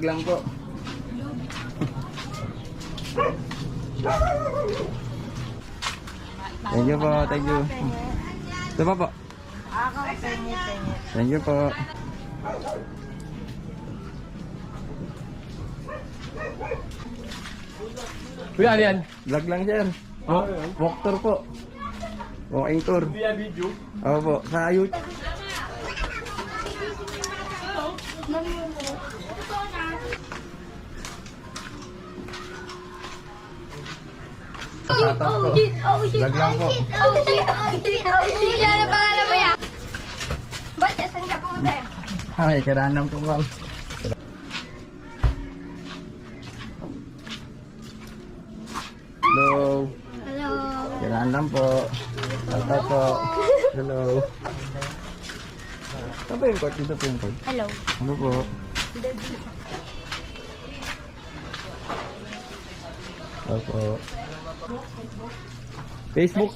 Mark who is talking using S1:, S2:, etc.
S1: Lang po. Thank you po, thank you. Ito pa po.
S2: Ako, pengi.
S1: Thank you po.
S3: Kuya, ano yan?
S1: Vlog lang sir. Walk tour po. Walking tour.
S3: Hindi yan video.
S1: Ako po, sa YouTube. Patas po. Vlog lang po.
S2: Yan ang pangalan mo yan. Ba't saan ka pumunta?
S1: Ay, karanam po ma'am. Hello.
S2: Hello.
S1: Karanam po. Tata po. Hello. Ito po yung court? Ito po yung court.
S2: Hello.
S1: Ano po? Opo. Facebook